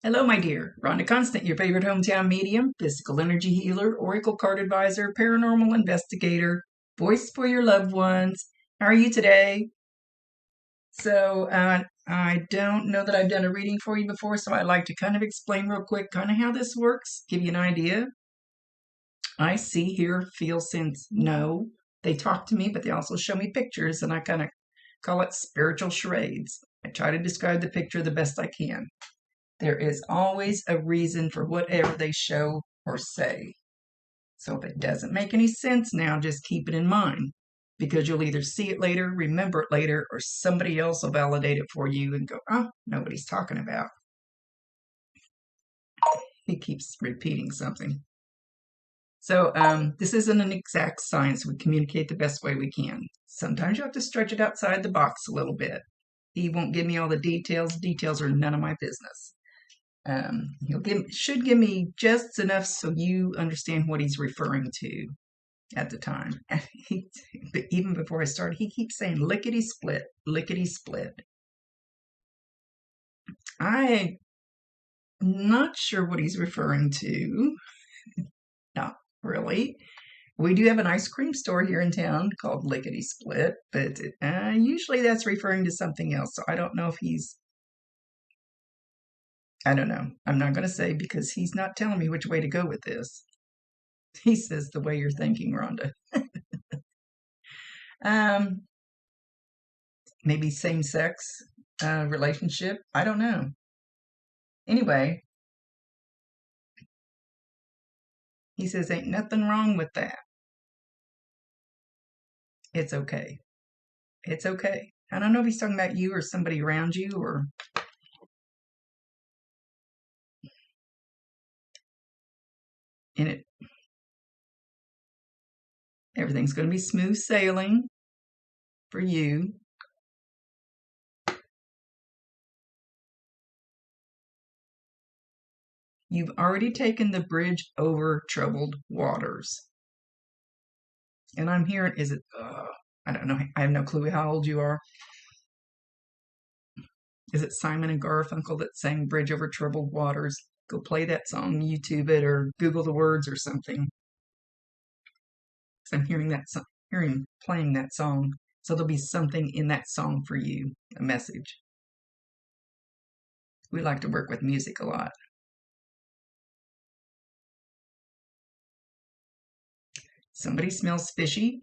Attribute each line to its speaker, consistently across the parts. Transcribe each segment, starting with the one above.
Speaker 1: Hello, my dear. Rhonda Constant, your favorite hometown medium, physical energy healer, oracle card advisor, paranormal investigator, voice for your loved ones. How are you today? I don't know that I've done a reading for you before, so I'd like to kind of explain real quick kind of how this works, give you an idea. I see, hear, feel, sense, know. They talk to me, but they also show me pictures, and I kind of call it spiritual charades. I try to describe the picture the best I can. There is always a reason for whatever they show or say. So if it doesn't make any sense now, just keep it in mind because you'll either see it later, remember it later, or somebody else will validate it for you and go, oh, nobody's talking about. He keeps repeating something. So this isn't an exact science. We communicate the best way we can. Sometimes you have to stretch it outside the box a little bit. He won't give me all the details. Details are none of my business. Should give me just enough so you understand what he's referring to at the time. But even before I started, he keeps saying lickety split, lickety split. I'm not sure what he's referring to. Not really. We do have an ice cream store here in town called Lickety Split, but usually that's referring to something else. So I don't know if I don't know. I'm not going to say because he's not telling me which way to go with this. He says the way you're thinking, Rhonda. um, Maybe same-sex relationship. I don't know. Anyway, he says ain't nothing wrong with that. It's okay. It's okay. I don't know if he's talking about you or somebody around you or in it. Everything's going to be smooth sailing for you. You've already taken the bridge over troubled waters. And I'm hearing, I don't know, I have no clue how old you are. Is it Simon and Garfunkel that sang Bridge Over Troubled Waters? Go play that song, YouTube it, or Google the words or something. Because I'm playing that song. So there'll be something in that song for you, a message. We like to work with music a lot. Somebody smells fishy.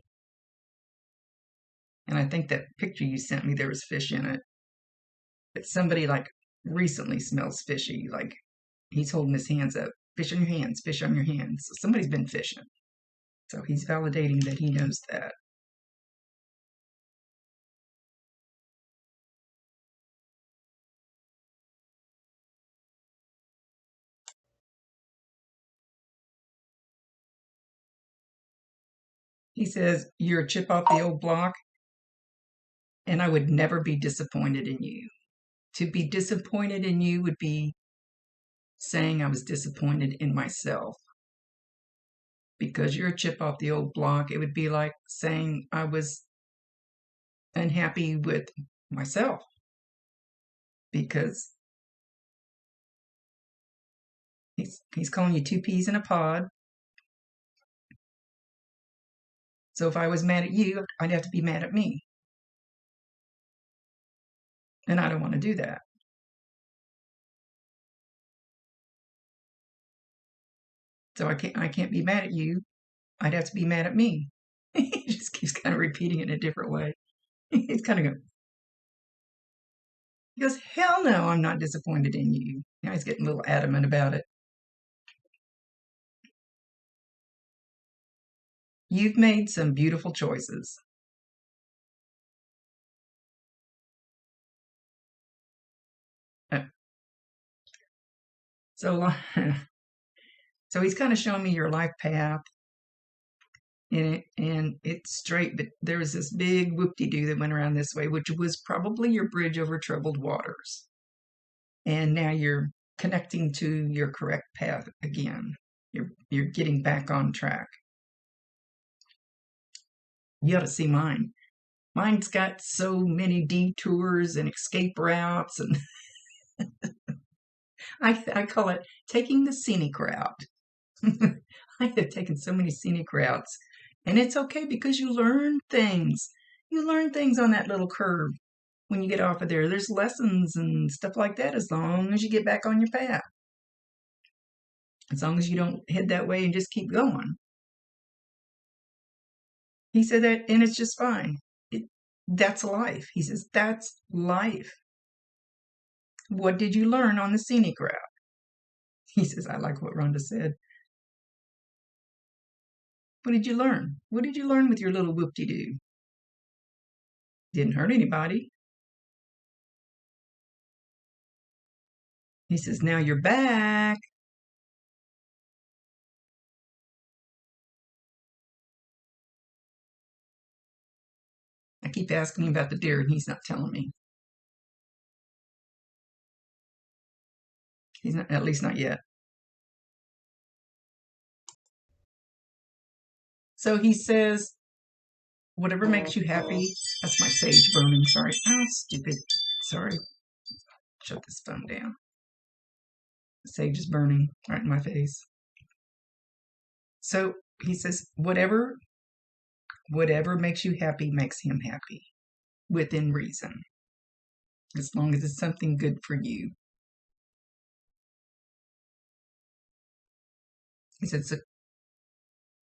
Speaker 1: And I think that picture you sent me, there was fish in it. But somebody like recently smells fishy, like he's holding his hands up. Fish on your hands, fish on your hands. So somebody's been fishing. So he's validating that he knows that. He says, you're a chip off the old block, and I would never be disappointed in you. To be disappointed in you would be saying I was disappointed in myself. Because you're a chip off the old block, it would be like saying I was unhappy with myself. Because he's calling you two peas in a pod. So if I was mad at you, I'd have to be mad at me. And I don't want to do that. So I can't be mad at you. I'd have to be mad at me. He just keeps kind of repeating it in a different way. He's kind of going, he goes, hell no, I'm not disappointed in you. Now he's getting a little adamant about it. You've made some beautiful choices. So, so he's kind of showing me your life path, and it's straight, but there was this big whoop-de-doo that went around this way, which was probably your bridge over troubled waters. And now you're connecting to your correct path again. You're getting back on track. You ought to see mine. Mine's got so many detours and escape routes, and I call it taking the scenic route. I have taken so many scenic routes, and it's okay because you learn things. You learn things on that little curve when you get off of there. There's lessons and stuff like that as long as you get back on your path. As long as you don't head that way and just keep going. He said that, and it's just fine. That's life. He says, that's life. What did you learn on the scenic route? He says, I like what Rhonda said. What did you learn? What did you learn with your little whoop-de-doo? Didn't hurt anybody. He says, now you're back. I keep asking him about the deer, and he's not telling me. He's not, at least not yet. So he says, whatever makes you happy. That's my sage burning. Sorry. Oh, stupid. Sorry. Shut this phone down. The sage is burning right in my face. So he says, whatever makes you happy makes him happy within reason, as long as it's something good for you. He said, so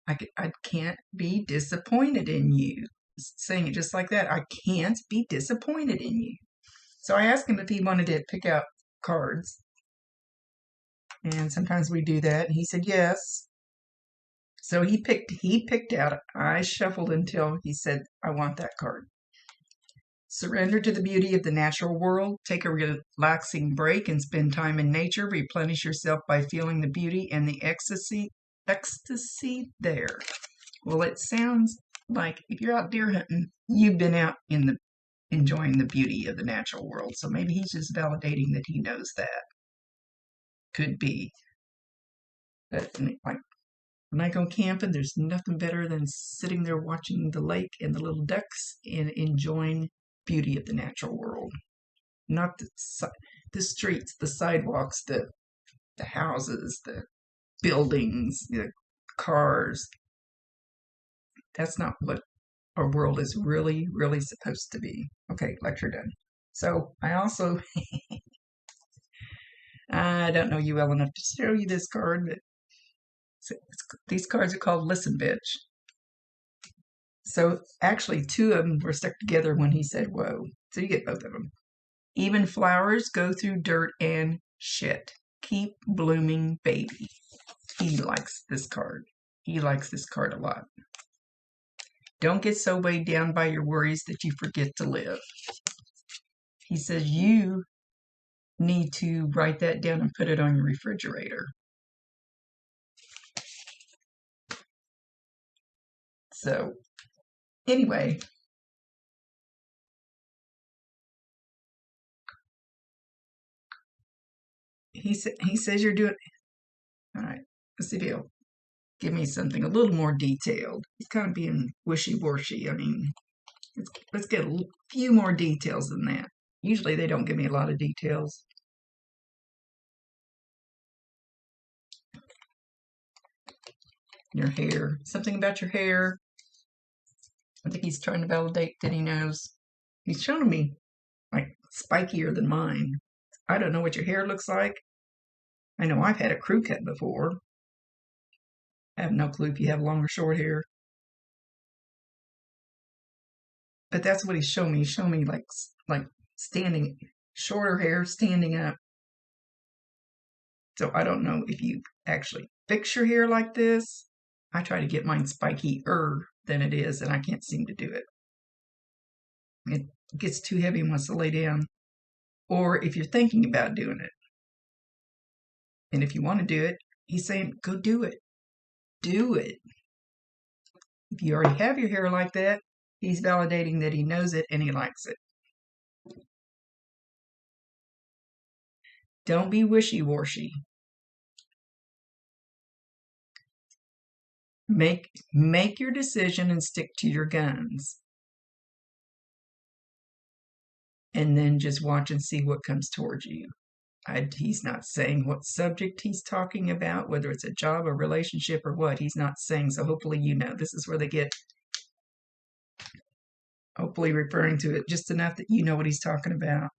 Speaker 1: I can't be disappointed in you. Saying it just like that. I can't be disappointed in you. So I asked him if he wanted to pick out cards. And sometimes we do that. And he said yes. So he picked out. I shuffled until he said, I want that card. Surrender to the beauty of the natural world. Take a relaxing break and spend time in nature. Replenish yourself by feeling the beauty and the ecstasy there. Well, it sounds like if you're out deer hunting, you've been out enjoying the beauty of the natural world. So maybe he's just validating that he knows that. Could be. But like when I go camping, there's nothing better than sitting there watching the lake and the little ducks and enjoying beauty of the natural world. Not the streets, the sidewalks, the houses, the buildings, the cars. That's not what our world is really, really supposed to be. Okay, lecture done. So I also, I don't know you well enough to show you this card, but these cards are called Listen Bitch. So actually, two of them were stuck together when he said, whoa. So you get both of them. Even flowers go through dirt and shit. Keep blooming, baby. He likes this card. He likes this card a lot. Don't get so weighed down by your worries that you forget to live. He says you need to write that down and put it on your refrigerator. So, anyway. He says you're doing... All right, let's see if he'll give me something a little more detailed. He's kind of being wishy-washy. I mean, let's get a few more details than that. Usually they don't give me a lot of details. Your hair. Something about your hair. I think he's trying to validate that he knows. He's showing me like spikier than mine. I don't know what your hair looks like. I know I've had a crew cut before. I have no clue if you have long or short hair. But that's what he's showing me. He's showing me like standing, shorter hair standing up. So I don't know if you actually fix your hair like this. I try to get mine spikier than it is, and I can't seem to do it. It gets too heavy and wants to lay down. Or if you're thinking about doing it, and if you want to do it, he's saying, go do it. Do it. If you already have your hair like that, he's validating that he knows it and he likes it. Don't be wishy-washy. Make your decision and stick to your guns. And then just watch and see what comes towards you. He's not saying what subject he's talking about, whether it's a job, a relationship, or what. He's not saying. So hopefully you know. This is where they get hopefully referring to it just enough that you know what he's talking about.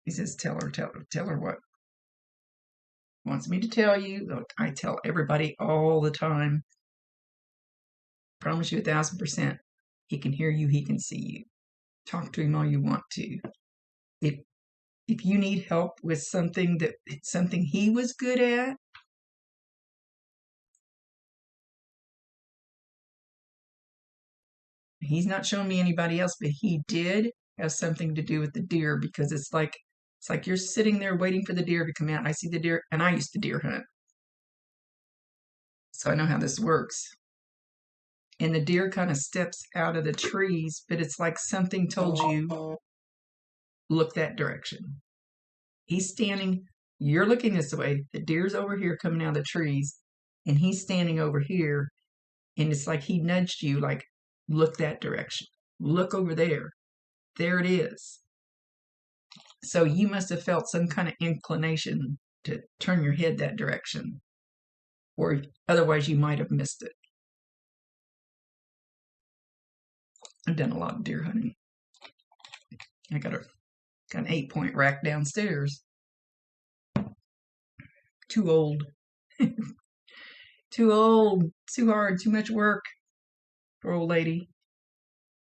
Speaker 1: He says, tell her what. Wants me to tell you. I tell everybody all the time. Promise you 1,000%. He can hear you. He can see you. Talk to him all you want to. If you need help with something he was good at, he's not showing me anybody else, but he did have something to do with the deer, because it's like you're sitting there waiting for the deer to come out. And I see the deer, and I used to deer hunt, so I know how this works. And the deer kind of steps out of the trees, but it's like something told you, look that direction. He's standing, you're looking this way, the deer's over here coming out of the trees, and he's standing over here, and it's like he nudged you, like, look that direction. Look over there. There it is. So you must have felt some kind of inclination to turn your head that direction, or otherwise you might have missed it. I've done a lot of deer hunting. I got an 8-point rack downstairs. Too old. Too old. Too hard. Too much work for old lady.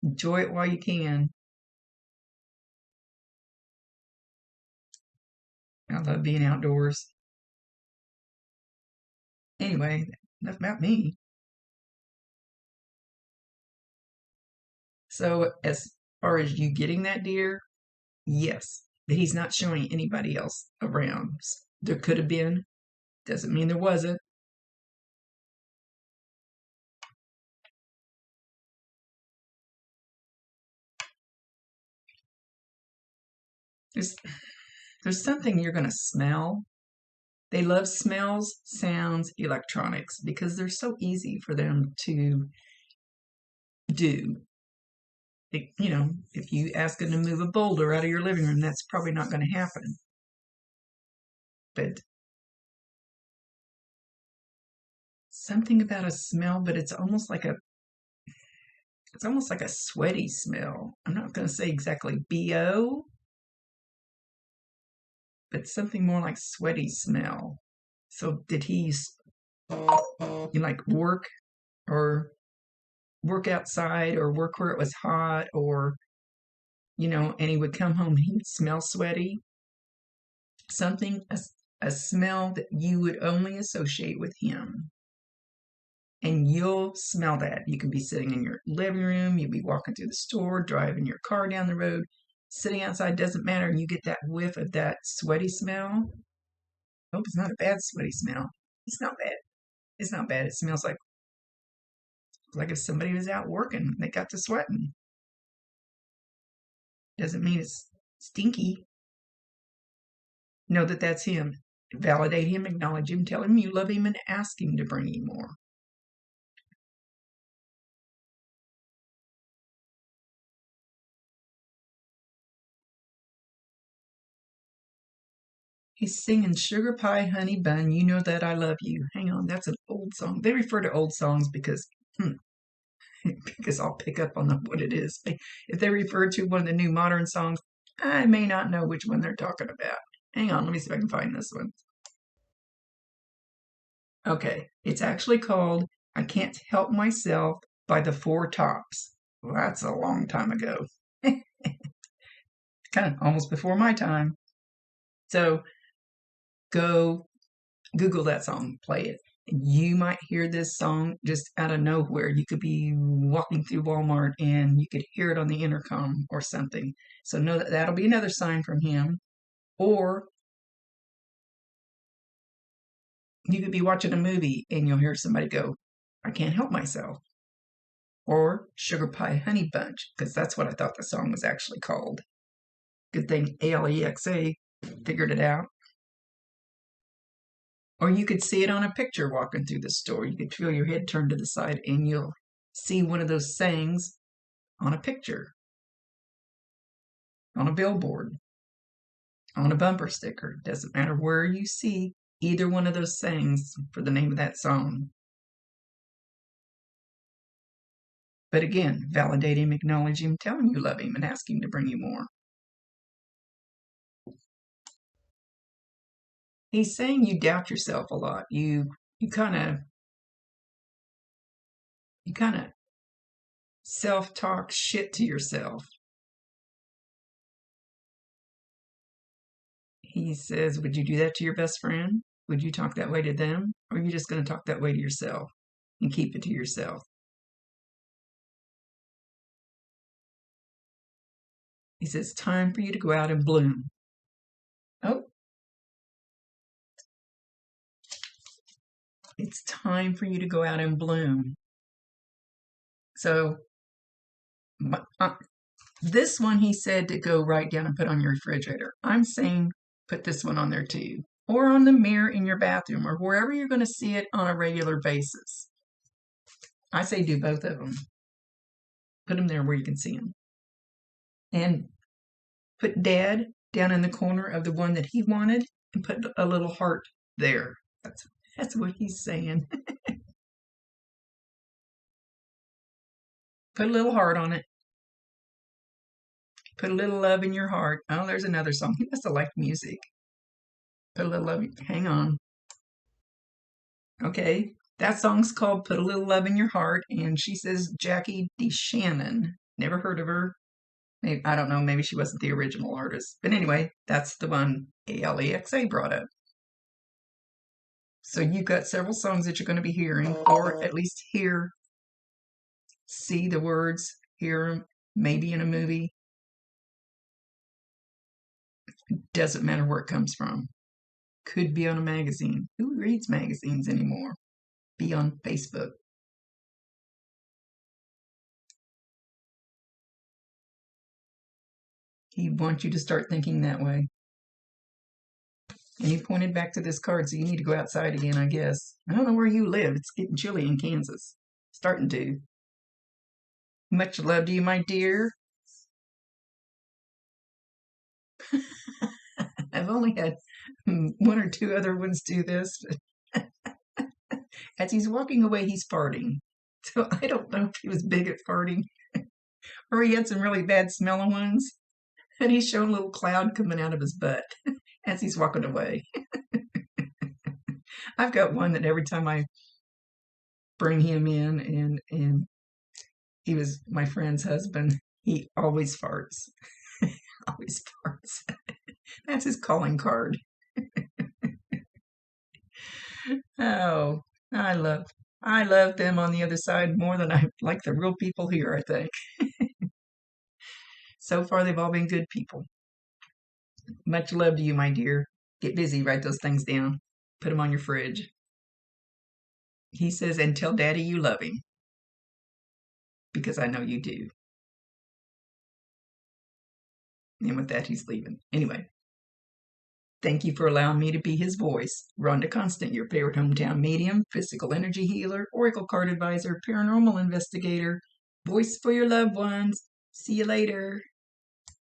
Speaker 1: Enjoy it while you can. I love being outdoors. Anyway, enough about me. So as far as you getting that deer, yes, but he's not showing anybody else around. There could have been, doesn't mean there wasn't. There's something you're going to smell. They love smells, sounds, electronics, because they're so easy for them to do. If you ask them to move a boulder out of your living room, that's probably not going to happen. But something about a smell, but it's almost like a sweaty smell. I'm not going to say exactly BO, but something more like sweaty smell. So did he like work outside, or work where it was hot, or and he would come home and he would smell sweaty? Something, a smell that you would only associate with him. And you'll smell that. You can be sitting in your living room, you'll be walking through the store, driving your car down the road, sitting outside, doesn't matter, and you get that whiff of that sweaty smell. Hope it's not a bad sweaty smell. It's not bad. It's not bad. It smells like if somebody was out working and they got to sweating. Doesn't mean it's stinky. Know that that's him. Validate him, acknowledge him, tell him you love him, and ask him to bring you more. He's singing Sugar Pie Honey Bun, You Know That I Love You. Hang on, that's an old song. They refer to old songs because I'll pick up on what it is. If they refer to one of the new modern songs, I may not know which one they're talking about. Hang on, let me see if I can find this one. Okay, it's actually called I Can't Help Myself by the Four Tops. Well, that's a long time ago. Kind of almost before my time. So go Google that song, play it. You might hear this song just out of nowhere. You could be walking through Walmart and you could hear it on the intercom or something. So know that that'll be another sign from him. Or you could be watching a movie and you'll hear somebody go, I can't help myself. Or Sugar Pie Honey Bunch, because that's what I thought the song was actually called. Good thing Alexa figured it out. Or you could see it on a picture walking through the store. You could feel your head turned to the side and you'll see one of those sayings on a picture, on a billboard, on a bumper sticker. Doesn't matter where you see either one of those things for the name of that song. But again, validate him, acknowledge him, tell him you love him, and ask him to bring you more. He's saying you doubt yourself a lot. You kind of self-talk shit to yourself. He says, would you do that to your best friend? Would you talk that way to them? Or are you just going to talk that way to yourself and keep it to yourself? He says, time for you to go out and bloom. Oh, it's time for you to go out and bloom. So this one, he said to go right down and put on your refrigerator. I'm saying put this one on there too, or on the mirror in your bathroom, or wherever you're going to see it on a regular basis. I say do both of them. Put them there where you can see them. And put Dad down in the corner of the one that he wanted and put a little heart there. That's what he's saying. Put a little heart on it. Put a little love in your heart. Oh, there's another song. He must have liked music. Put a little love. Hang on. Okay. That song's called Put a Little Love in Your Heart. And she says Jackie DeShannon. Never heard of her. Maybe, I don't know. Maybe she wasn't the original artist. But anyway, that's the one Alexa brought up. So you've got several songs that you're going to be hearing, or at least see the words, hear them, maybe in a movie. Doesn't matter where it comes from. Could be on a magazine. Who reads magazines anymore? Be on Facebook. He wants you to start thinking that way. And he pointed back to this card, so you need to go outside again, I guess. I don't know where you live. It's getting chilly in Kansas. Starting to. Much love to you, my dear. I've only had one or two other ones do this. But as he's walking away, he's farting. So I don't know if he was big at farting or he had some really bad smelling ones. And he's showing a little cloud coming out of his butt as he's walking away. I've got one that every time I bring him in, and he was my friend's husband, he always farts. Always farts. That's his calling card. Oh, I love them on the other side more than I like the real people here, I think. So far, they've all been good people. Much love to you, my dear. Get busy, write those things down. Put them on your fridge. He says, and tell Daddy you love him. Because I know you do. And with that, he's leaving. Anyway, thank you for allowing me to be his voice. Rhonda Constant, your favorite hometown medium, physical energy healer, oracle card advisor, paranormal investigator, voice for your loved ones. See you later.